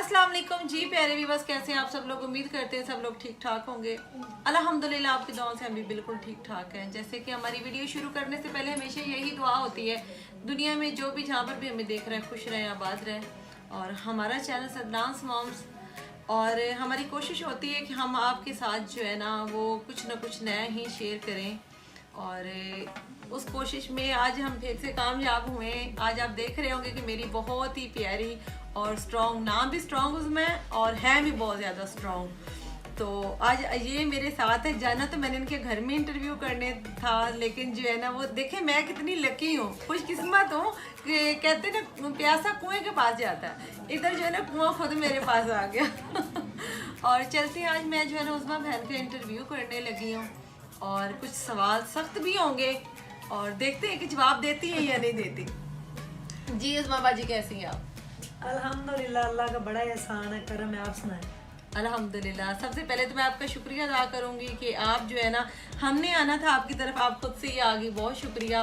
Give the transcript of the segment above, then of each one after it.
अस्सलाम वालेकुम जी प्यारे व्यूअर्स, कैसे हैं आप सब लोग। उम्मीद करते हैं सब लोग ठीक ठाक होंगे। अल्हम्दुलिल्लाह आपकी दुआओं से हम भी बिल्कुल ठीक ठाक हैं। जैसे कि हमारी वीडियो शुरू करने से पहले हमेशा यही दुआ होती है, दुनिया में जो भी जहाँ पर भी हमें देख रहे हैं खुश रहें, आबाद रहें। और हमारा चैनल सदनास मॉम्स, और हमारी कोशिश होती है कि हम आपके साथ जो है ना वो कुछ ना कुछ नया ही शेयर करें। और उस कोशिश में आज हम फिर से कामयाब हुए। आज आप देख रहे होंगे कि मेरी बहुत ही प्यारी और स्ट्रॉन्ग, नाम भी स्ट्रॉन्ग उसमें और है भी बहुत ज़्यादा स्ट्रॉन्ग। तो आज ये मेरे साथ है। जाना तो मैंने इनके घर में इंटरव्यू करने था, लेकिन जो है ना वो देखें मैं कितनी लकी हूँ, खुशकिस्मत हूँ कि कहते ना प्यासा कुएं के पास जाता है, इधर जो है ना कुआं खुद मेरे पास आ गया। और चलते आज मैं जो है ना उस्मा बहन का इंटरव्यू करने लगी हूँ, और कुछ सवाल सख्त भी होंगे और देखते हैं कि जवाब देती है या नहीं देती। जी उस्मा बाजी कैसी हैं आप? अल्हम्दुलिल्लाह, अल्लाह का बड़ा एहसान है, करम है। आप सुनाएं। अल्हम्दुलिल्लाह। सबसे पहले तो मैं आपका शुक्रिया अदा करूंगी कि आप जो है ना, हमने आना था आपकी तरफ, आप खुद से ही आ गई, बहुत शुक्रिया।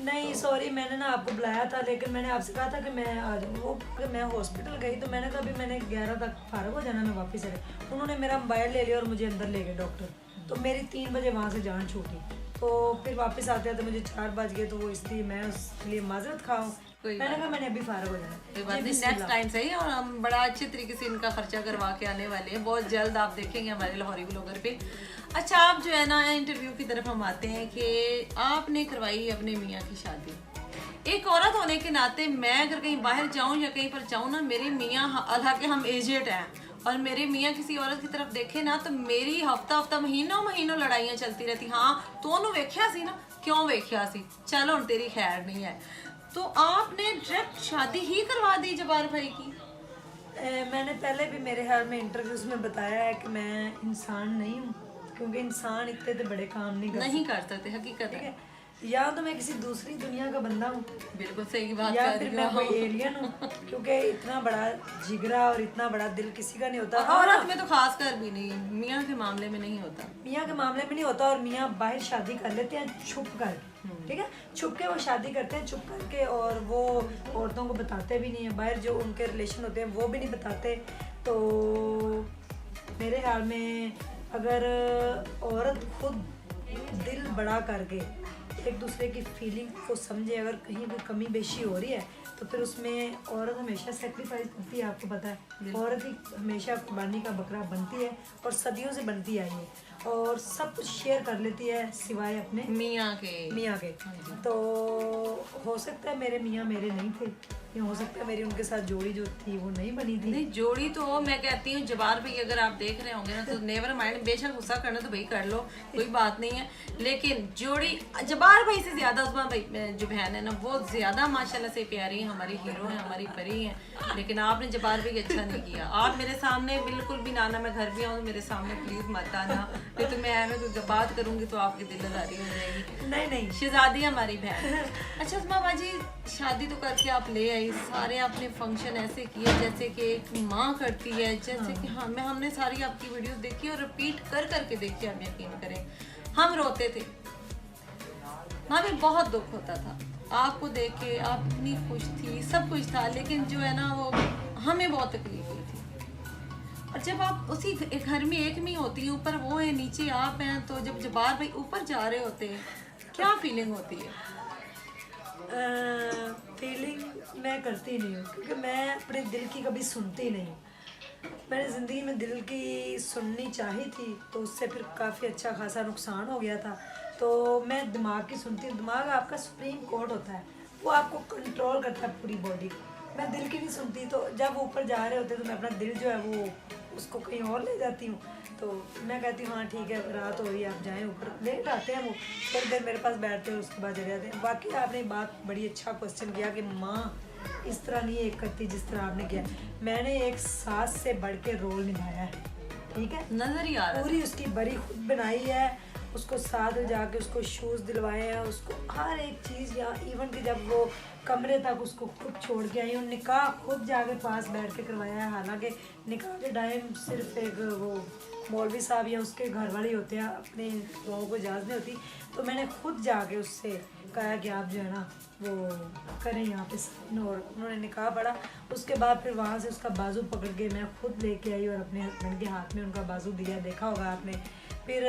नहीं सॉरी, मैंने ना आपको बुलाया था, लेकिन मैंने आपसे कहा था कि मैं आ जाऊँ। वो कि मैं हॉस्पिटल गई तो मैंने कहा अभी मैंने 11 तक फारग हो जाना, मैं वापस आई। उन्होंने मेरा मोबाइल ले लिया और मुझे अंदर ले गए डॉक्टर। तो मेरी 3 बजे वहाँ से जान छूटी, तो फिर वापस आते आते मुझे 4 बज गए। तो वो इसलिए मैं उसके लिए माजरत खाऊँ। मैंने कहा मैंने अभी फारग हो जाना। कोई बात नहीं, नेक्स्ट टाइम सही। और हम बड़ा अच्छे तरीके से इनका खर्चा करवा के आने वाले हैं, बहुत जल्द आप देखेंगे हमारे लाहौरी ब्लॉगर पे। अच्छा, आप जो है ना इंटरव्यू की तरफ हम आते हैं कि आपने करवाई अपने मियाँ की शादी। एक औरत होने के नाते मैं अगर कहीं बाहर जाऊँ या कहीं पर जाऊँ ना, मेरे मियाँ हालांकि हम एजेड हैं और मेरे मियाँ किसी औरत की तरफ देखे ना तो मेरी हफ्ता हफ्ता महीनों महीनों लड़ाइयाँ चलती रहती। हाँ तो उन्होंने वेख्या सी ना, क्यों वेख्या सी, चलो हम तेरी खैर नहीं है। तो आपने डायरेक्ट शादी ही करवा दी जबार भाई की? मैंने पहले भी मेरे ख्याल में इंटरव्यूज में बताया है कि मैं इंसान नहीं हूँ, क्योंकि इंसान इतने तो बड़े काम नहीं कर सकते, हकीकत ठीक है। है। या तो मैं किसी दूसरी दुनिया का बंदा हूँ, बिल्कुल सही बात या कर फिर रही मैं हो। कोई एलियन हूँ, क्योंकि इतना बड़ा जिगरा और इतना बड़ा दिल किसी का नहीं होता। और औरत में तो खास कर भी नहीं, मियाँ के मामले में नहीं होता। मियाँ के मामले में नहीं होता, और मियाँ बाहर शादी कर लेते हैं छुप करके, ठीक है। छुप के वो शादी करते हैं छुप करके, और वो औरतों को बताते भी नहीं है। बाहर जो उनके रिलेशन होते हैं वो भी नहीं बताते। तो मेरे ख्याल में अगर औरत खुद दिल बड़ा करके एक दूसरे की फीलिंग को समझे, अगर कहीं भी कमी बेशी हो रही है तो फिर उसमें औरत हमेशा सेक्रीफाइस करती है। आपको पता है, औरत ही हमेशा कुर्बानी का बकरा बनती है और सदियों से बनती आई है, और सब कुछ शेयर कर लेती है सिवाय अपने मियाँ के। तो हो सकता है मेरे मियाँ मेरे नहीं थे, या हो सकता है मेरी उनके साथ जोड़ी जो थी वो नहीं बनी थी। नहीं, जोड़ी तो मैं कहती हूँ जबार भाई अगर आप देख रहे होंगे ना तो नेवर माइंड, बेशक गुस्सा करना तो भाई कर लो, कोई बात नहीं है। लेकिन जोड़ी जबार भाई से ज्यादा उस्मा भाई जो बहन है ना वो ज्यादा माशाल्लाह से प्यारी है, हमारी हीरो है, हमारी परी है। लेकिन आपने जबार भाई अच्छा नहीं किया। आप मेरे सामने बिल्कुल भी ना, मैं घर भी आऊँ तो मेरे सामने प्लीज मत आना, नहीं तो मैं कोई बात करूंगी तो आपकी दिलदारी हो जाएगी। नहीं शहजादी हमारी बहन। अच्छा उस्मा बाजी, शादी तो करके आप ले आई, सारे आपने फंक्शन ऐसे किए जैसे कि एक माँ करती है, जैसे कि हमने सारी आपकी वीडियोस देखी और रिपीट कर करके देखी, हम यकीन करें हम रोते थे, हमें बहुत दुख होता था आपको देख के। आप इतनी खुश थी, सब कुछ था, लेकिन जो है ना वो हमें बहुत तकलीफ हुई थी। और जब आप उसी घर में एक में होती है, ऊपर वो है नीचे आप हैं, तो जब जबार भाई ऊपर जा रहे होते हैं क्या फीलिंग होती है? फीलिंग मैं करती नहीं हूँ, क्योंकि मैं अपने दिल की कभी सुनती नहीं हूँ। मैंने ज़िंदगी में दिल की सुननी चाही थी, तो उससे फिर काफ़ी अच्छा खासा नुकसान हो गया था। तो मैं दिमाग की सुनती हूँ। दिमाग आपका सुप्रीम कोर्ट होता है, वो आपको कंट्रोल करता है पूरी बॉडी को। मैं दिल की नहीं सुनती, तो जब ऊपर जा रहे होते तो मैं अपना दिल जो है वो उसको कहीं और ले जाती हूँ। तो मैं कहती हूँ हाँ ठीक है, रात हो रही है, आप जाएँ ऊपर। लेट आते हैं वो, थोड़ी देर मेरे पास बैठते हैं, उसके बाद चले जाते हैं। बाकी आपने बात बड़ी अच्छा क्वेश्चन किया कि माँ इस तरह नहीं एक करती जिस तरह आपने किया। मैंने एक सास से बढ़ के रोल निभाया है, ठीक है, नजर ही आ रहा पूरी उसकी बड़ी खुद बनाई है। उसको साथ में जाके उसको शूज़ दिलवाए हैं, उसको हर एक चीज़ यहाँ, इवन कि जब वो कमरे तक उसको खुद छोड़ के आई हूँ, निकाह खुद जाके पास बैठ के करवाया है। हालांकि निकाह के टाइम सिर्फ एक वो मौलवी साहब या उसके घर वाले होते हैं, अपने लोगों को इजाज़त नहीं होती, तो मैंने खुद जाके उससे कहा कि आप जो है ना वो करें यहाँ पे साइन, और उन्होंने निकाह पढ़ा। उसके बाद फिर वहाँ से उसका बाजू पकड़ के मैं खुद लेके आई और अपने हस्बैंड के हाथ में उनका बाजू दिया, देखा होगा आपने। फिर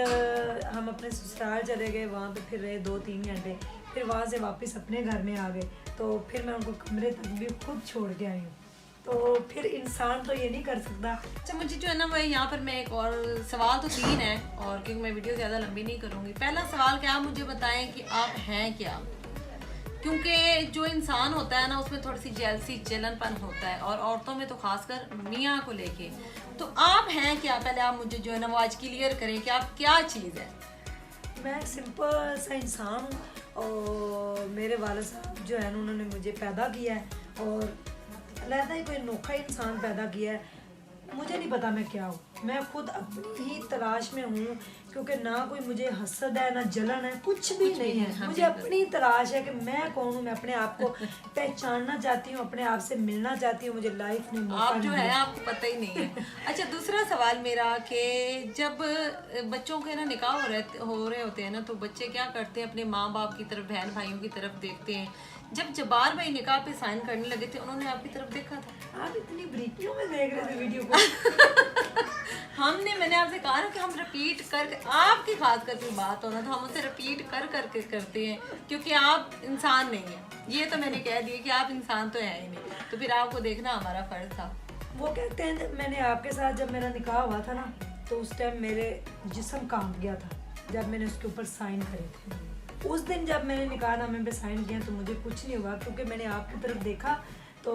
हम अपने ससुराल चले गए, वहाँ पे फिर रहे 2-3 घंटे, फिर वहाँ से वापस अपने घर में आ गए। तो फिर मैं उनको कमरे तक भी खुद छोड़ के आई हूँ। तो फिर इंसान तो ये नहीं कर सकता। अच्छा, मुझे जो है ना वो यहाँ पर मैं एक और सवाल तो 3 है, और क्योंकि मैं वीडियो ज़्यादा लंबी नहीं करूँगी। पहला सवाल क्या, मुझे बताएं कि आप हैं क्या, क्योंकि जो इंसान होता है ना उसमें थोड़ी सी जेलसी जलनपन होता है, और औरतों में तो खासकर मियाँ को लेके। तो आप हैं क्या, पहले आप मुझे जो है ना वो आज क्लियर करें कि आप क्या चीज़ है। मैं एक सिंपल सा इंसान हूँ, और मेरे वाले साहब जो है ना उन्होंने मुझे पैदा किया है, और अलहदा ही कोई अनोखा इंसान पैदा किया है। मुझे नहीं पता मैं क्या हूँ, मैं खुद अपनी ही तलाश में हूँ, क्योंकि ना कोई मुझे हसद है ना जलन है, कुछ भी नहीं है। मुझे अपनी तलाश है कि मैं कौन हूँ, मैं अपने आप को पहचानना चाहती हूँ, अपने आप से मिलना चाहती हूँ। मुझे लाइफ में आप जो है आपको पता ही नहीं है। अच्छा, दूसरा सवाल मेरा कि जब बच्चों के ना निकाह हो रहे होते हैं ना, तो बच्चे क्या करते हैं, अपने माँ बाप की तरफ, बहन भाइयों की तरफ देखते हैं। जब जब्बार भाई निकाह पे साइन करने लगे थे, उन्होंने आपकी तरफ देखा था? आप इतनी बरीकियों में देख रहे थे वीडियो को। मैंने आपसे कहा ना कि हम रिपीट कर, आपकी खास कर कोई बात होना तो हम उसे रिपीट कर करके करते हैं, क्योंकि आप इंसान नहीं है। ये तो मैंने कह दिया कि आप इंसान तो है ही नहीं, तो फिर आपको देखना हमारा फर्ज था। वो कहते हैं, मैंने आपके साथ जब मेरा निकाह हुआ था ना, तो उस टाइम मेरे जिस्म कांप गया था जब मैंने उसके ऊपर साइन करे थे। उस दिन जब मैंने निकाहनामे पे साइन किया तो मुझे कुछ नहीं हुआ, क्योंकि मैंने आपकी तरफ देखा तो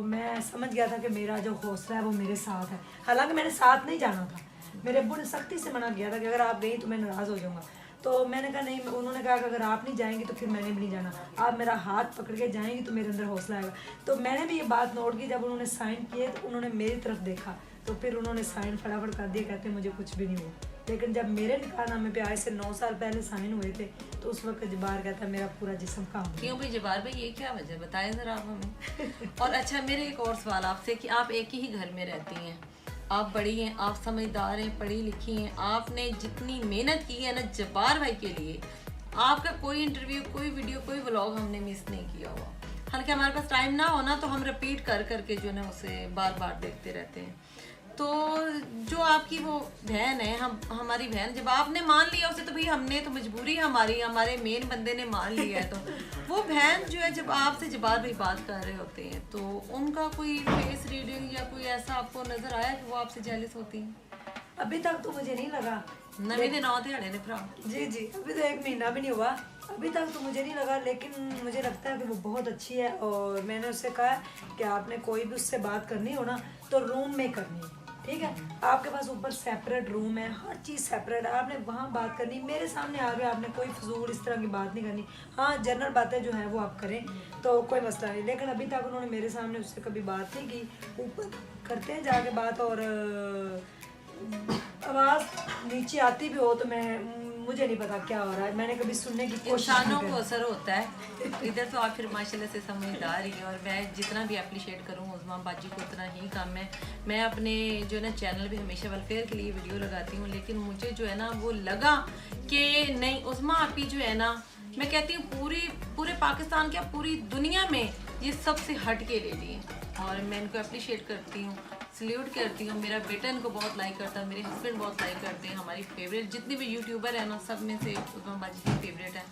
मैं समझ गया था कि मेरा जो हौसला है वो मेरे साथ है। हालांकि मैंने साथ नहीं जाना था, मेरे अब्बू ने सख्ती से मना किया था कि अगर आप गई तो मैं नाराज़ हो जाऊँगा। तो मैंने कहा नहीं, उन्होंने कहा कि अगर आप नहीं जाएंगी तो फिर मैंने भी नहीं जाना, आप मेरा हाथ पकड़ के जाएंगी तो मेरे अंदर हौसला आएगा। तो मैंने भी ये बात नोट की, जब उन्होंने साइन किए तो उन्होंने मेरी तरफ देखा, तो फिर उन्होंने साइन फटाफट कर दिया, कहते मुझे कुछ भी नहीं हुआ। लेकिन जब मेरे निकाहनामे पे आज से 9 साल पहले साइन हुए थे, तो उस वक्त जबार कहता मेरा पूरा जिस्म काम। क्यों भाई जबार भाई, ये क्या वजह बताएं ज़रा आप हमें। और अच्छा, मेरे एक और सवाल आपसे कि आप एक ही घर में रहती हैं, आप बड़ी हैं, आप समझदार हैं, पढ़ी लिखी हैं, आपने जितनी मेहनत की है ना जब्बार भाई के लिए, आपका कोई इंटरव्यू, कोई वीडियो, कोई व्लॉग हमने मिस नहीं किया हुआ। हालांकि हमारे पास टाइम ना होना तो हम रिपीट कर करके जो है ना उसे बार बार देखते रहते हैं। तो जो आपकी वो बहन है, हमारी बहन, जब आपने मान लिया उसे तो भाई हमने तो मजबूरी हमारी, हमारे मेन बंदे ने मान लिया है, तो वो बहन जो है जब आपसे जबार भाई बात कर रहे होते हैं तो उनका कोई फेस रीडिंग या कोई ऐसा आपको नजर आया कि वो आपसे जेलस होती हैं? अभी तक तो मुझे नहीं लगा। नवी दिन आते हड़े ने भरा जी, अभी तो 1 महीना भी नहीं हुआ, अभी तक तो मुझे नहीं लगा। लेकिन मुझे लगता है कि वो बहुत अच्छी है, और मैंने उससे कहा कि आपने कोई भी उससे बात करनी हो ना तो रूम में करनी है, ठीक है? आपके पास ऊपर सेपरेट रूम है, हर चीज़ सेपरेट है, आपने वहाँ बात करनी। मेरे सामने आ गए, आपने कोई फजूल इस तरह की बात नहीं करनी। हाँ, जनरल बातें जो हैं वो आप करें तो कोई मसला नहीं, लेकिन अभी तक उन्होंने मेरे सामने उससे कभी बात नहीं की। ऊपर करते हैं जाके बात, और आवाज़ नीचे आती भी हो तो मुझे नहीं पता क्या हो रहा है, मैंने कभी सुनने की कोशिश इंसानों को असर होता है। इधर तो आप फिर माशाल्लाह से समझदार ही हैं, और मैं जितना भी अप्रिशिएट करूँ उस्मा बाजी को उतना ही कम है। मैं अपने जो है ना चैनल भी हमेशा वेलफेयर के लिए वीडियो लगाती हूँ, लेकिन मुझे जो है ना वो लगा कि नहीं, उस्मा आपी जो है ना, मैं कहती हूँ पूरे पाकिस्तान क्या पूरी दुनिया में ये सबसे हट के ले लिए, और मैं इनको अप्रिशिएट करती हूँ, सल्यूट करती हूँ। मेरा बेटा इनको बहुत लाइक करता है, मेरे हस्बैंड बहुत लाइक करते हैं। हमारी फेवरेट जितनी भी यूट्यूबर है ना, सब में से उस्मा बाजी की फेवरेट है,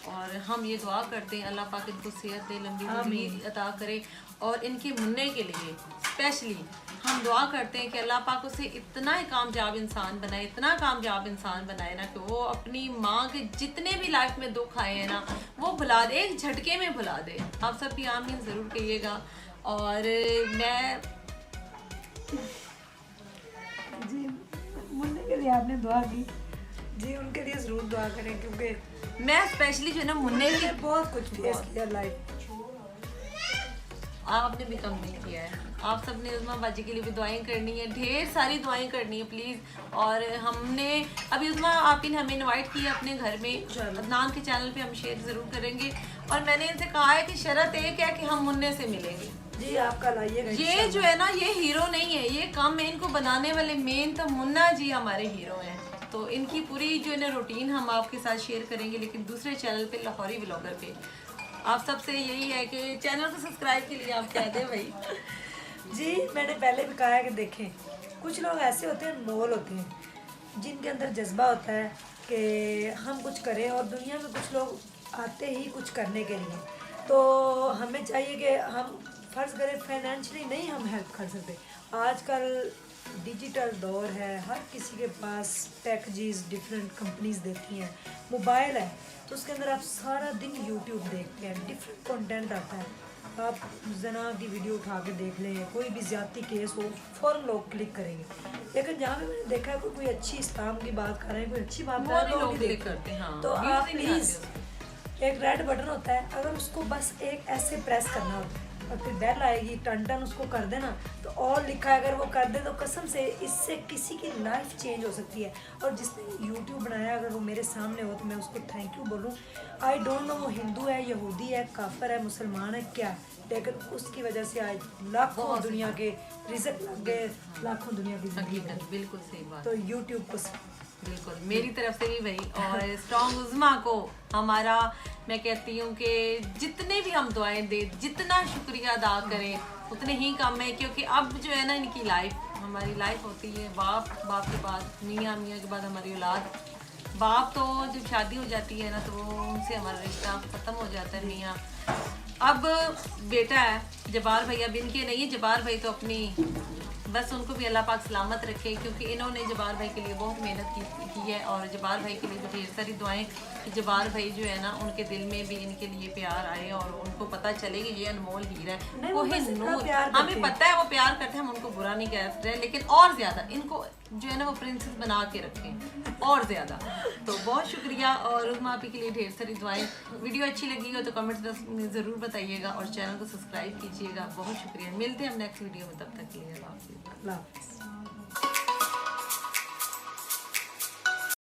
और हम ये दुआ करते हैं अल्लाह पाक इनको सेहत दे, लंबी ज़िंदगी अता करे, और इनके मुन्ने के लिए स्पेशली हम दुआ करते हैं कि अल्लाह पाक उसे इतना ही कामयाब इंसान बनाए, इतना कामयाब इंसान बनाए ना कि वो अपनी माँ के जितने भी लाइफ में दुख आए हैं ना वो भुला दे, एक झटके में भुला दे। आप सब भी आमीन ज़रूर कहिएगा। और मैं जी, मुन्ने के लिए आपने दुआ की जी, उनके लिए ज़रूर दुआ करें, क्योंकि मैं स्पेशली जो है ना मुन्ने की बहुत कुछ फेस किया लाइफ। आपने भी कम नहीं किया है। आप सब ने उज़मा बाजी के लिए भी दुआएं करनी है, ढेर सारी दुआएं करनी है प्लीज़। और हमने अभी उज़मा आप ने हमें इनवाइट किया अपने घर में, अदनान के चैनल पे हम शेयर ज़रूर करेंगे। और मैंने इनसे कहा है कि शर्त एक है कि हम मुन्ने से मिलेंगे जी, आपका लाइएगा। ये जो है ना, ये हीरो नहीं है, ये कम है, इनको बनाने वाले मेन तो मुन्ना जी हमारे हीरो हैं। तो इनकी पूरी जो है ना रूटीन हम आपके साथ शेयर करेंगे, लेकिन दूसरे चैनल पे, लाहौरी व्लॉगर पे। आप सबसे यही है कि चैनल को सब्सक्राइब के लिए आप कह दें भाई। जी, मैंने पहले भी कहा है कि देखें, कुछ लोग ऐसे होते हैं, मोल होते हैं, जिनके अंदर जज्बा होता है कि हम कुछ करें, और दुनिया में कुछ लोग आते ही कुछ करने के लिए। तो हमें चाहिए कि हम फ़र्ज़ करें फाइनेंशियली नहीं हम हेल्प कर सकते। आजकल डिजिटल दौर है, हर किसी के पास पैकेजेस डिफरेंट कंपनीज देती हैं, मोबाइल है तो उसके अंदर आप सारा दिन यूट्यूब देखते हैं, डिफरेंट कंटेंट आता है। आप जना की वीडियो उठा के देख लें, कोई भी ज़्यादती केस हो फ़ौरन लोग क्लिक करेंगे। लेकिन जहाँ पे मैंने देखा है कोई अच्छी इस्लाम की बात कर रहे हैं, कोई अच्छी बात कर रहे हैं, लोग क्लिक करते हैं। हाँ, तो आप प्लीज़, एक रेड बटन होता है, अगर उसको बस एक ऐसे प्रेस करना होता है और फिर बेल आएगी, टन टन उसको कर देना, तो और लिखा है अगर वो कर दे तो कसम से इससे किसी की लाइफ चेंज हो सकती है। और जिसने यूट्यूब बनाया अगर वो मेरे सामने हो तो मैं उसको थैंक यू बोलूँ। आई डोंट नो वो हिंदू है, यहूदी है, काफिर है, मुसलमान है, क्या, लेकिन उसकी वजह से आज लाखों दुनिया के रिज़्क लग गए, लाखों दुनिया की जिंदगी हकीकत, बिल्कुल सही बात। तो यूट्यूब को बिल्कुल मेरी तरफ से भी भाई। और स्ट्रॉन्ग उज़मा को हमारा, मैं कहती हूँ कि जितने भी हम दुआएं दे, जितना शुक्रिया अदा करें उतने ही कम है। क्योंकि अब जो है ना, इनकी लाइफ, हमारी लाइफ होती है बाप, बाप के बाद मियाँ, मियाँ के बाद हमारी औलाद। बाप तो जब शादी हो जाती है ना तो उनसे हमारा रिश्ता ख़त्म हो जाता है। मियाँ अब बेटा है जबार भाई, अब इनके नहीं है। जबार भाई तो अपनी, बस उनको भी अल्लाह पाक सलामत रखे, क्योंकि इन्होंने जबार भाई के लिए बहुत मेहनत की है। और जबार भाई के लिए भी ढेर सारी दुआएं कि जबार भाई जो है ना, उनके दिल में भी इनके लिए प्यार आए और उनको पता चले कि ये अनमोल हीरा है, वो है नूर। हमें पता है वो प्यार करते हैं, हम उनको बुरा नहीं कह रहे, लेकिन और ज़्यादा इनको जो है ना वो प्रिंसेस बना के रखें और ज़्यादा। तो बहुत शुक्रिया। और उज़मा आपी के लिए ढेर सारी दुआएं। वीडियो अच्छी लगी हो तो कमेंट्स में ज़रूर बताइएगा और चैनल को सब्सक्राइब कीजिएगा। बहुत शुक्रिया। मिलते हैं हम नेक्स्ट वीडियो में, तब तक के लिए अल्लाह हाफ़िज़।